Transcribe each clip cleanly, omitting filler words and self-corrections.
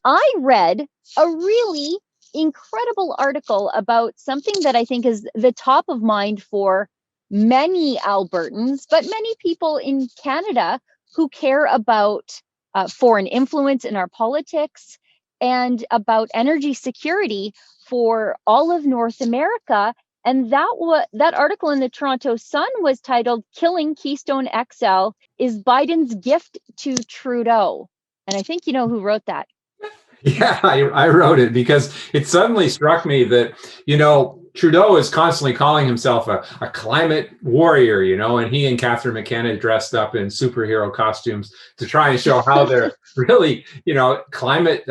I read a really incredible article about something that I think is the top of mind for many Albertans, but many people in Canada who care about foreign influence in our politics and about energy security for all of North America. And that article in the Toronto Sun was titled "Killing Keystone XL is Biden's Gift to Trudeau." And I think you know who wrote that. Yeah, I wrote it because it suddenly struck me that, Trudeau is constantly calling himself a climate warrior, and he and Catherine McKenna dressed up in superhero costumes to try and show how they're really, climate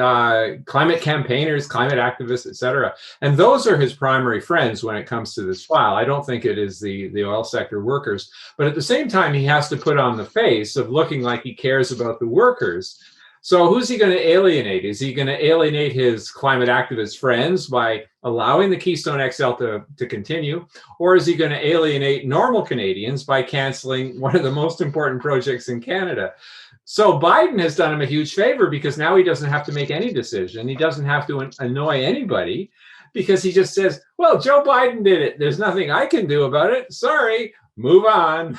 campaigners, climate activists, etc. And those are his primary friends when it comes to this file. I don't think it is the oil sector workers, but at the same time, he has to put on the face of looking like he cares about the workers. So who's he going to alienate? Is he going to alienate his climate activist friends by allowing the Keystone XL to continue? Or is he going to alienate normal Canadians by canceling one of the most important projects in Canada? So Biden has done him a huge favor because now he doesn't have to make any decision. He doesn't have to annoy anybody because he just says, well, Joe Biden did it. There's nothing I can do about it. Sorry, move on.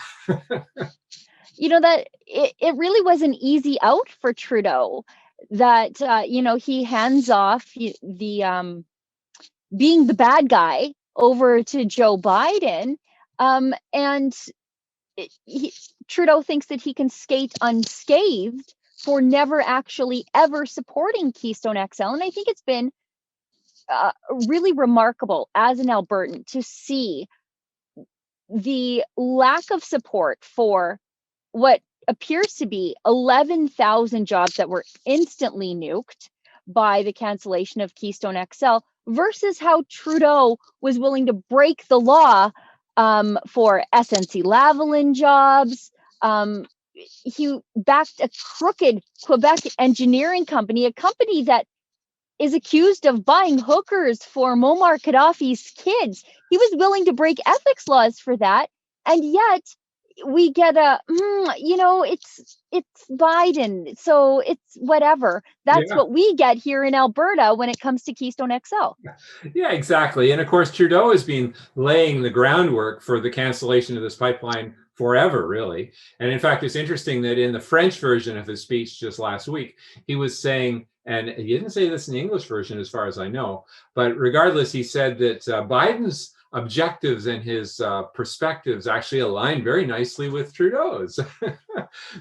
That it really was an easy out for Trudeau, that he hands off the being the bad guy over to Joe Biden, and Trudeau thinks that he can skate unscathed for never actually ever supporting Keystone XL. And I think it's been really remarkable as an Albertan to see the lack of support for what appears to be 11,000 jobs that were instantly nuked by the cancellation of Keystone XL versus how Trudeau was willing to break the law for SNC-Lavalin jobs. He backed a crooked Quebec engineering company, a company that is accused of buying hookers for Muammar Gaddafi's kids. He was willing to break ethics laws for that. And yet we get it's Biden, so it's whatever. That's what we get here in Alberta when it comes to Keystone XL. Yeah, exactly. And of course, Trudeau has been laying the groundwork for the cancellation of this pipeline forever, really. And in fact, it's interesting that in the French version of his speech just last week, he was saying, and he didn't say this in the English version as far as I know, but regardless, he said that Biden's objectives and his perspectives actually align very nicely with Trudeau's.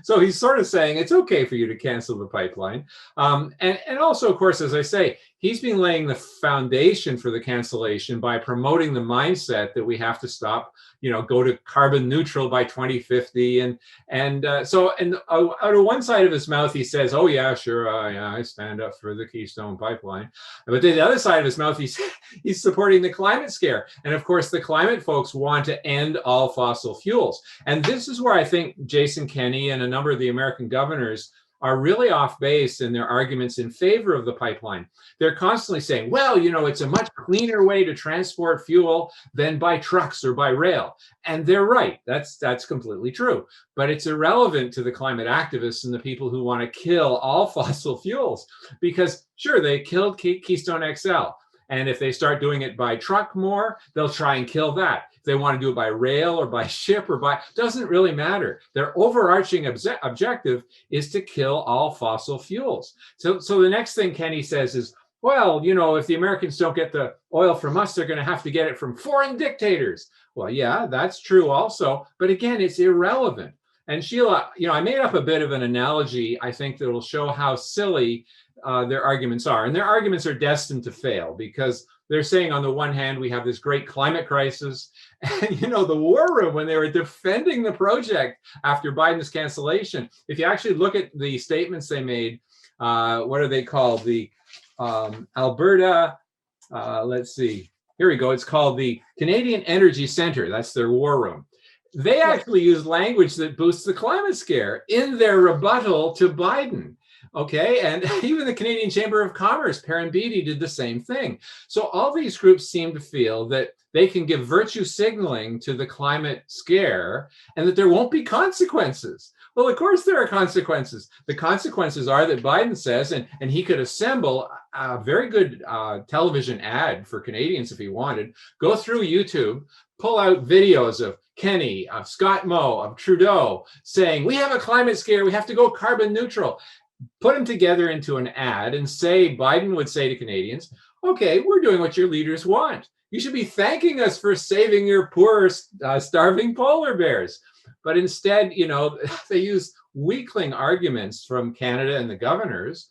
So he's sort of saying it's okay for you to cancel the pipeline. And also, of course, as I say, he's been laying the foundation for the cancellation by promoting the mindset that we have to stop, go to carbon neutral by 2050. So out of one side of his mouth, he says, oh, yeah, sure, I stand up for the Keystone pipeline. But then the other side of his mouth, he's supporting the climate scare. And of course, the climate folks want to end all fossil fuels. And this is where I think Jason Kenney and a number of the American governors are really off base in their arguments in favor of the pipeline. They're constantly saying, well, it's a much cleaner way to transport fuel than by trucks or by rail. And they're right. That's completely true. But it's irrelevant to the climate activists and the people who want to kill all fossil fuels because, sure, they killed Keystone XL. And if they start doing it by truck more, they'll try and kill that. If they want to do it by rail or by ship doesn't really matter. Their overarching objective is to kill all fossil fuels. So the next thing Kenny says is, well, if the Americans don't get the oil from us, they're going to have to get it from foreign dictators. Well, yeah, that's true also. But again, it's irrelevant. And Sheila, I made up a bit of an analogy, I think, that will show how silly their arguments are. And their arguments are destined to fail because they're saying, on the one hand, we have this great climate crisis. And, the war room, when they were defending the project after Biden's cancellation, if you actually look at the statements they made, what are they called? The Alberta, let's see, here we go. It's called the Canadian Energy Center. That's their war room. They actually use language that boosts the climate scare in their rebuttal to Biden. Okay, and even the Canadian Chamber of Commerce, Perrin Beatty, did the same thing. So all these groups seem to feel that they can give virtue signaling to the climate scare and that there won't be consequences. Well, of course there are consequences. The consequences are that Biden says, and he could assemble a very good television ad for Canadians if he wanted, go through YouTube, pull out videos of Kenny, of Scott Moe, of Trudeau saying, we have a climate scare, we have to go carbon neutral. Put them together into an ad and say, Biden would say to Canadians, okay, we're doing what your leaders want. You should be thanking us for saving your poor, starving polar bears. But instead, they use weakling arguments from Canada and the governors.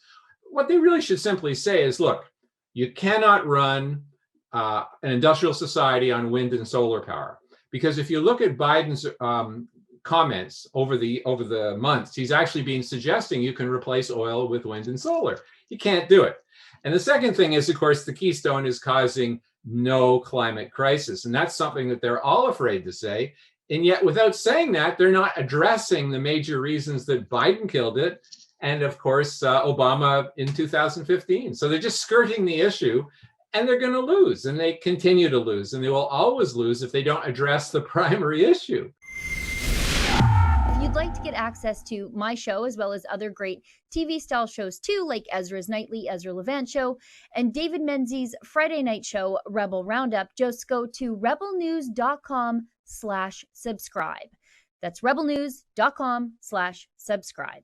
What they really should simply say is, look, you cannot run an industrial society on wind and solar power. Because if you look at Biden's comments over the months, he's actually been suggesting you can replace oil with wind and solar. You can't do it. And the second thing is, of course, the Keystone is causing no climate crisis. And that's something that they're all afraid to say. And yet, without saying that, they're not addressing the major reasons that Biden killed it. And of course, Obama in 2015. So they're just skirting the issue, and they're going to lose. And they continue to lose. And they will always lose if they don't address the primary issue. If you'd like to get access to my show, as well as other great TV style shows too, like Ezra's Nightly, Ezra Levant Show, and David Menzies' Friday night show, Rebel Roundup, just go to rebelnews.com/subscribe. That's rebelnews.com/subscribe.